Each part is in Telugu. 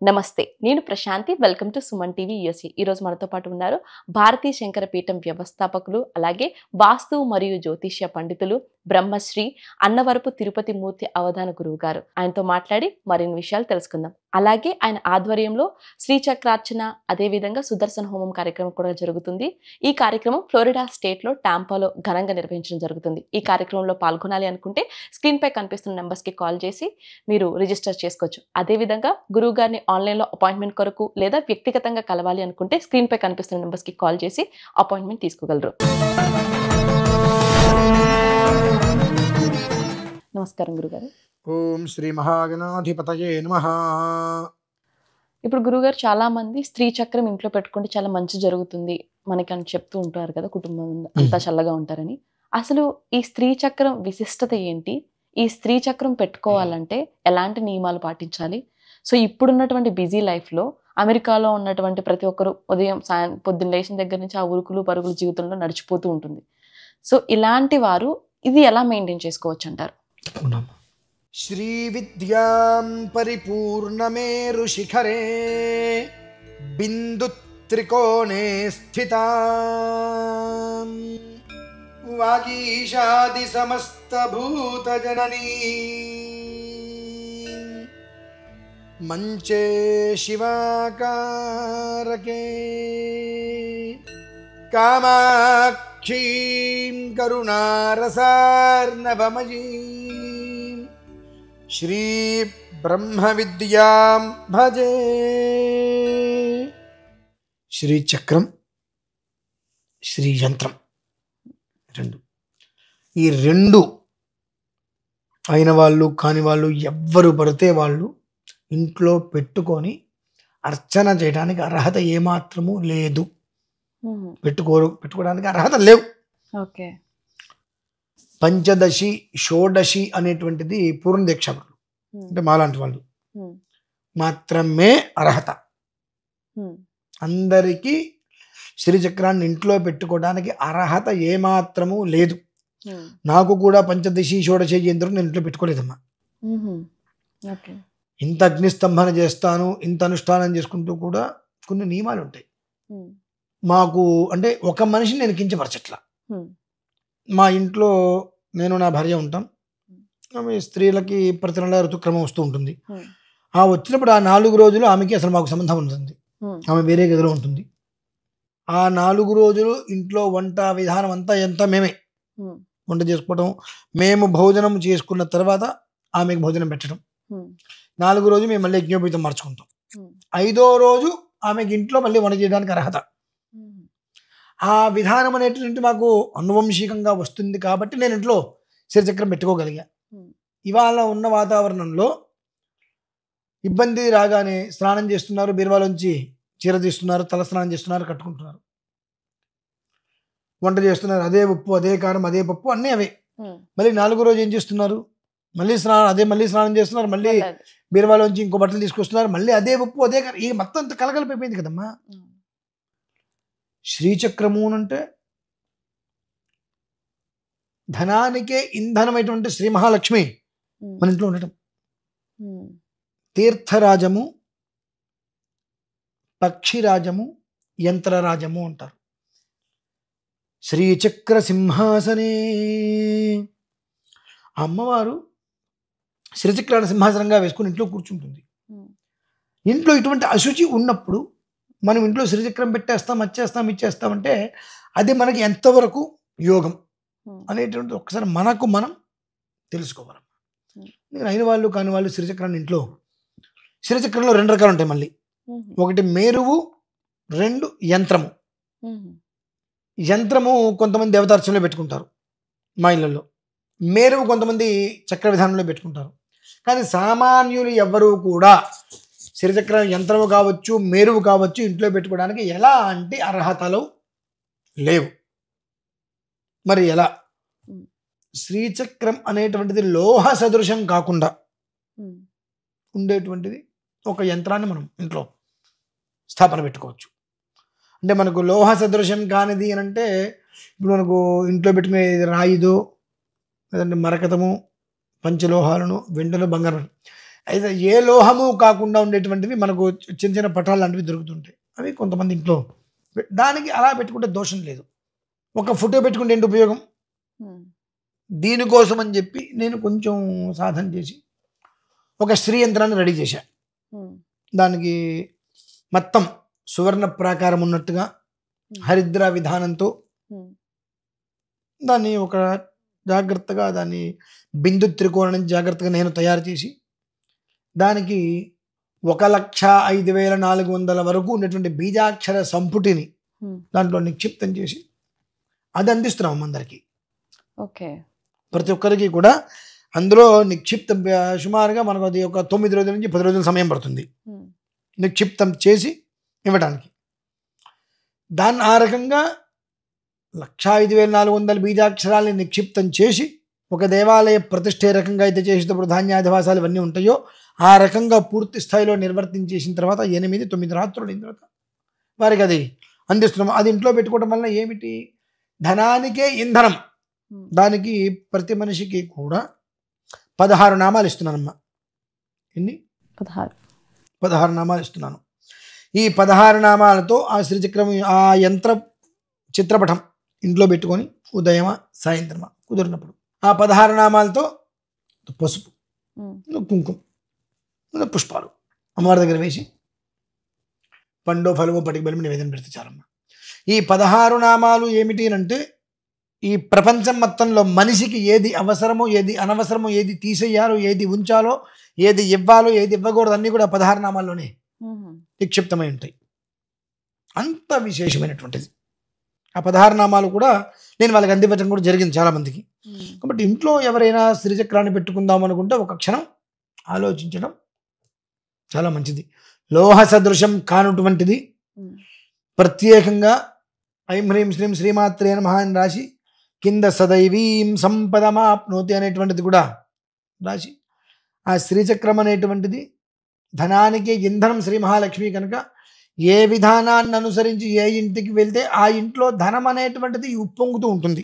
నమస్తే, నేను Prashanthi. Welcome to Suman TV USA. ఈరోజు మనతో పాటు ఉన్నారు భారతీ శంకర పీఠం వ్యవస్థాపకులు, అలాగే వాస్తు మరియు జ్యోతిష్య పండితులు, బ్రహ్మశ్రీ అన్నవరపు తిరుపతి మూర్తి అవధాన గురువు గారు. ఆయనతో మాట్లాడి మరిన్ని విషయాలు తెలుసుకుందాం. అలాగే ఆయన ఆధ్వర్యంలో శ్రీచక్రార్చన, అదేవిధంగా సుదర్శన హోమం కార్యక్రమం కూడా జరుగుతుంది. ఈ కార్యక్రమం ఫ్లోరిడా స్టేట్లో టాంపాలో ఘనంగా నిర్వహించడం జరుగుతుంది. ఈ కార్యక్రమంలో పాల్గొనాలి అనుకుంటే స్క్రీన్ పై కనిపిస్తున్న నెంబర్స్కి కాల్ చేసి మీరు రిజిస్టర్ చేసుకోవచ్చు. అదేవిధంగా గురువు గారిని ఆన్లైన్లో అపాయింట్మెంట్ కొరకు లేదా వ్యక్తిగతంగా కలవాలి అనుకుంటే స్క్రీన్ పై కనిపిస్తున్న నెంబర్స్కి కాల్ చేసి అపాయింట్మెంట్ తీసుకోగలరు. నమస్కారం గురుగారు. ఓం శ్రీ మహాగణాధిపతయే నమః. ఇప్పుడు గురుగారు, చాలా మంది స్త్రీ చక్రం ఇంట్లో పెట్టుకుంటే చాలా మంచి జరుగుతుంది మనకి అని చెప్తూ ఉంటారు కదా, కుటుంబం అంతా చల్లగా ఉంటారని. అసలు ఈ స్త్రీ చక్రం విశిష్టత ఏంటి? ఈ స్త్రీ చక్రం పెట్టుకోవాలంటే ఎలాంటి నియమాలు పాటించాలి? సో ఇప్పుడున్నటువంటి బిజీ లైఫ్లో అమెరికాలో ఉన్నటువంటి ప్రతి ఒక్కరు ఉదయం పొద్దున్న లేచిన దగ్గర నుంచి ఆ ఉరుకులు పరుగులు జీవితంలో నడిచిపోతూ ఉంటుంది. సో ఇలాంటి వారు ఇది ఎలా మెయింటైన్ చేసుకోవచ్చు అంటారు? శ్రీ విద్యాం పరిపూర్ణమేరు శిఖరే బిందు త్రికోణే స్థితాం వాగీషాది సమస్త భూత జననీ మంచే శివాకారకే కామాక్షీం కరుణారసార్ణవమయీం శ్రీ బ్రహ్మ విద్యాం భజే. శ్రీ చక్రం, శ్రీ యంత్రం రెండు, ఈ రెండు అయిన వాళ్ళు కాని వాళ్ళు ఎవ్వరు పడితే వాళ్ళు ఇంట్లో పెట్టుకొని అర్చన చేయడానికి అర్హత ఏమాత్రము లేదు. పెట్టుకోవడానికి అర్హత లేవు. ఓకే. పంచదశి షోడశి అనేటువంటిది పూర్ణ దీక్షలు అంటే మాలాంటి వాళ్ళు మాత్రమే అర్హత. అందరికీ శ్రీచక్రాన్ని ఇంట్లో పెట్టుకోవడానికి అర్హత ఏమాత్రము లేదు. నాకు కూడా పంచదశి షోడశి యంత్రం నేను ఇంట్లో పెట్టుకోలేదమ్మా. ఇంత అగ్నిస్తంభన చేస్తాను, ఇంత అనుష్ఠానం చేసుకుంటూ కూడా కొన్ని నియమాలు ఉంటాయి మాకు. అంటే ఒక మనిషిని నేను కించపరచట్లా. మా ఇంట్లో నేను నా భార్య ఉంటాం. ఆమె స్త్రీలకి ప్రతి నెల ఋతుక్రమం వస్తూ ఉంటుంది. ఆ వచ్చినప్పుడు ఆ 4 రోజులు ఆమెకి అసలు మాకు సంబంధం ఉంటుంది. ఆమె వేరే గదిలో ఉంటుంది. ఆ 4 రోజులు ఇంట్లో వంట విధానం అంతా మేమే వంట చేసుకోవడం, మేము భోజనం చేసుకున్న తర్వాత ఆమెకు భోజనం పెట్టడం. 4 రోజు మేము మళ్ళీ యజ్ఞోపీతం మార్చుకుంటాం. 5వ రోజు ఆమెకి ఇంట్లో మళ్ళీ వంట చేయడానికి అర్హత. ఆ విధానం అనేటువంటి మాకు అనువంశికంగా వస్తుంది కాబట్టి నేను ఇంట్లో శ్రీచక్రం పెట్టుకోగలిగా. ఇవాళ ఉన్న వాతావరణంలో ఇబ్బంది రాగానే స్నానం చేస్తున్నారు, బీరువాలోంచి చీర తీస్తున్నారు, తల స్నానం చేస్తున్నారు, కట్టుకుంటున్నారు, వంట చేస్తున్నారు, అదే ఉప్పు అదే కారం అదే పప్పు అన్నీ అవే. మళ్ళీ 4వ రోజు ఏం చేస్తున్నారు? మళ్ళీ స్నానం చేస్తున్నారు, మళ్ళీ బీరువాలోంచి ఇంకో బట్టలు తీసుకొస్తున్నారు, మళ్ళీ అదే ఉప్పు అదే కారం. ఈ మొత్తం అంత కలగలిపోయింది కదమ్మా. శ్రీచక్రము అంటే ధనానికే ఇంధనమైనటువంటి శ్రీ మహాలక్ష్మి మన ఇంట్లో ఉండటం. తీర్థరాజము, పక్షిరాజము, యంత్రరాజము అంటారు. శ్రీచక్ర సింహాసనే అమ్మవారు శ్రీచక్రాన్ని సింహాసనంగా వేసుకుని ఇంట్లో కూర్చుంటుంది. ఇంట్లో ఇటువంటి అశుచి ఉన్నప్పుడు మనం ఇంట్లో శ్రీచక్రం పెట్టేస్తాం, ఇచ్చేస్తామంటే అది మనకి ఎంతవరకు యోగం అనేటువంటి ఒకసారి మనకు మనం తెలుసుకోవాలి. నేను అయిన వాళ్ళు కాని వాళ్ళు శ్రీచక్రంలో 2 రకాలు ఉంటాయి మళ్ళీ. ఒకటి మేరువు, 2 యంత్రము. యంత్రము కొంతమంది దేవతార్చనలో పెట్టుకుంటారు మా ఇళ్ళల్లో, మేరువు కొంతమంది చక్ర విధానంలో పెట్టుకుంటారు. కానీ సామాన్యులు ఎవ్వరూ కూడా శ్రీచక్రం యంత్రము కావచ్చు, మేరువు కావచ్చు ఇంట్లో పెట్టుకోవడానికి ఎలాంటి అర్హతలు లేవు. మరి ఎలా? శ్రీచక్రం అనేటువంటిది లోహ సదృశం కాకుండా ఉండేటువంటిది ఒక యంత్రాన్ని మనం ఇంట్లో స్థాపన పెట్టుకోవచ్చు. అంటే మనకు లోహ సదృశం కానిది అని అంటే ఇప్పుడు మనకు ఇంట్లో పెట్టుకునే రాయిదో లేదంటే మరకతము, పంచలోహాలను, వెంటను, బంగారం అయితే ఏ లోహము కాకుండా ఉండేటువంటివి మనకు చిన్న చిన్న పటాలు లాంటివి దొరుకుతుంటాయి. అవి కొంతమంది ఇంట్లో దానికి అలా పెట్టుకుంటే దోషం లేదు. ఒక ఫోటో పెట్టుకుంటే ఏంటి ఉపయోగం? దీనికోసం అని చెప్పి నేను కొంచెం సాధన చేసి ఒక శ్రీ యంత్రాన్ని రెడీ చేశా. దానికి మొత్తం సువర్ణ ప్రాకారం ఉన్నట్టుగా హరిద్ర విధానంతో దాన్ని ఒక జాగ్రత్తగా దాన్ని బిందు త్రికోణం జాగ్రత్తగా నేను తయారు చేసి దానికి 1,05,400 వరకు ఉన్నటువంటి బీజాక్షర సంపుటిని దాంట్లో నిక్షిప్తం చేసి అది అందిస్తున్నాం అందరికీ. ఓకే, ప్రతి ఒక్కరికి కూడా అందులో నిక్షిప్తం సుమారుగా మనకు అది ఒక 9 రోజుల నుంచి 10 రోజుల సమయం పడుతుంది నిక్షిప్తం చేసి ఇవ్వడానికి. దాన్ని ఆ రకంగా 1,05,400 బీజాక్షరాలని నిక్షిప్తం చేసి ఒక దేవాలయ ప్రతిష్ఠ ఏ రకంగా అయితే చేసేటప్పుడు ధాన్యాధివాసాలు ఇవన్నీ ఉంటాయో ఆ రకంగా పూర్తి స్థాయిలో నిర్వర్తించేసిన తర్వాత 8-9 రాత్రులు అయిన తర్వాత వారికి అది అందిస్తున్నాం. అది ఇంట్లో పెట్టుకోవడం వల్ల ఏమిటి? ధనానికే ఇంధనం. దానికి ప్రతి మనిషికి కూడా 16 నామాలు ఇస్తున్నానమ్మా. ఎన్ని? 16 నామాలు ఇస్తున్నాను. ఈ 16 నామాలతో ఆ శ్రీచక్రం ఆ యంత్ర చిత్రపటం ఇంట్లో పెట్టుకొని ఉదయమా సాయంత్రమా కుదిరినప్పుడు ఆ 16 నామాలతో పసుపు, కుంకుమ, పుష్పాలు అమ్మవారి దగ్గర వేసి పండో ఫలవో పటికి బెల్లం నివేదన పెడితే చాలమ్మా. ఈ 16 నామాలు ఏమిటి అంటే ఈ ప్రపంచం మొత్తంలో మనిషికి ఏది అవసరమో ఏది అనవసరమో ఏది తీసేయాలో ఏది ఉంచాలో ఏది ఇవ్వాలో ఏది ఇవ్వకూడదు అన్నీ కూడా 16 నామాల్లోనే నిక్షిప్తమై ఉంటాయి. అంత విశేషమైనటువంటిది. ఆ 16 నామాలు కూడా నేను వాళ్ళకి అందివ్వటం కూడా జరిగింది చాలామందికి. కాబట్టి ఇంట్లో ఎవరైనా శ్రీచక్రాన్ని పెట్టుకుందాం అనుకుంటే ఒక క్షణం ఆలోచించడం చాలా మంచిది. లోహ సదృశం కానటువంటిది ప్రత్యేకంగా ఐం హ్రీం శ్రీం శ్రీమాత్రే నమః అని రాసి కింద సదైవీం సంపదమాప్నోతి అనేటువంటిది కూడా రాసి ఆ శ్రీచక్రం అనేటువంటిది ధనానికి ఇంధనం శ్రీ మహాలక్ష్మి కనుక ఏ విధానాన్ని అనుసరించి ఏ ఇంటికి వెళ్తే ఆ ఇంట్లో ధనం అనేటువంటిది ఉప్పొంగుతూ ఉంటుంది.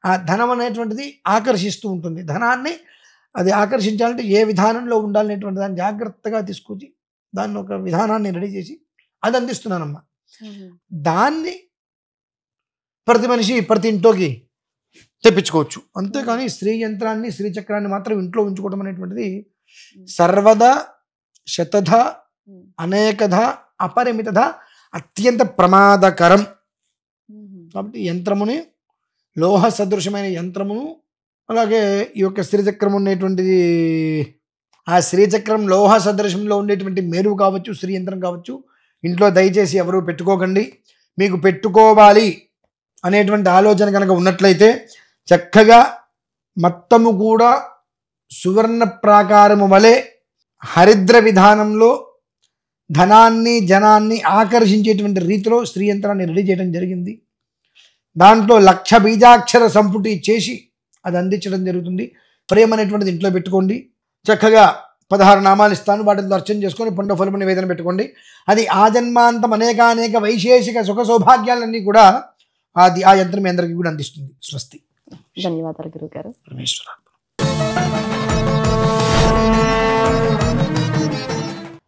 ఆ ధనం అనేటువంటిది ఆకర్షిస్తూ ఉంటుంది. ధనాన్ని అది ఆకర్షించాలంటే ఏ విధానంలో ఉండాలనేటువంటి దాన్ని జాగ్రత్తగా తీసుకొచ్చి దాన్ని ఒక విధానాన్ని రెడీ చేసి అది అందిస్తున్నానమ్మా. దాన్ని ప్రతి మనిషి ప్రతి ఇంట్లోకి తెప్పించుకోవచ్చు. అంతేకాని స్త్రీ యంత్రాన్ని శ్రీచక్రాన్ని మాత్రం ఇంట్లో ఉంచుకోవడం అనేటువంటిది సర్వదా శతధ అనేకధ అపరిమితధ అత్యంత ప్రమాదకరం. కాబట్టి యంత్రముని లోహ సదృశమైన యంత్రమును అలాగే ఈ యొక్క శ్రీచక్రం ఉండేటువంటిది ఆ శ్రీచక్రం లోహ సదృశంలో ఉండేటువంటి మేరువు కావచ్చు శ్రీ యంత్రం కావచ్చు ఇంట్లో దయచేసి ఎవరు పెట్టుకోకండి. మీకు పెట్టుకోవాలి అనేటువంటి ఆలోచన కనుక ఉన్నట్లయితే చక్కగా మొత్తము కూడా సువర్ణ ప్రాకారము వలె హరిద్ర విధానంలో ధనాన్ని జనాన్ని ఆకర్షించేటువంటి రీతిలో శ్రీ యంత్రాన్ని రెడీ చేయడం జరిగింది. దాంట్లో 1,00,000 బీజాక్షర సంపుటి చేసి అది అందించడం జరుగుతుంది. ప్రేమ అనేటువంటిది ఇంట్లో పెట్టుకోండి. చక్కగా 16 నామాలు ఇస్తాను, వాటితో అర్చన చేసుకొని పండు ఫలము నివేదన పెట్టుకోండి. అది ఆజన్మాంతం అనేక వైశేషిక సుఖ సౌభాగ్యాలన్నీ కూడా అది ఆ యంత్రం మీ అందరికీ కూడా అందిస్తుంది. స్వస్తి. ధన్యవాదాలు గురుగారు. పరమేశ్వర.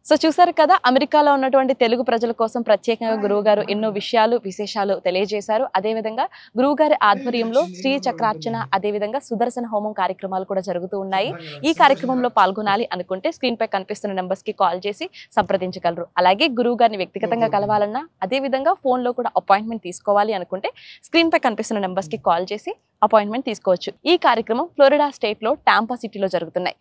సో చూసారు కదా, అమెరికాలో ఉన్నటువంటి తెలుగు ప్రజల కోసం ప్రత్యేకంగా గురువుగారు ఎన్నో విషయాలు విశేషాలు తెలియజేశారు. అదేవిధంగా గురువుగారి ఆధ్వర్యంలో శ్రీ చక్రార్చన అదేవిధంగా సుదర్శన హోమం కార్యక్రమాలు కూడా జరుగుతూ ఉన్నాయి. ఈ కార్యక్రమంలో పాల్గొనాలి అనుకుంటే స్క్రీన్ పై కనిపిస్తున్న నెంబర్స్ కి కాల్ చేసి సంప్రదించగలరు. అలాగే గురువు గారిని వ్యక్తిగతంగా కలవాలన్నా అదేవిధంగా ఫోన్ లో కూడా అపాయింట్మెంట్ తీసుకోవాలి అనుకుంటే స్క్రీన్ పై కనిపిస్తున్న నెంబర్స్ కి కాల్ చేసి అపాయింట్మెంట్ తీసుకోవచ్చు. ఈ కార్యక్రమం ఫ్లోరిడా స్టేట్ లో టాంపా సిటీలో జరుగుతున్నాయి.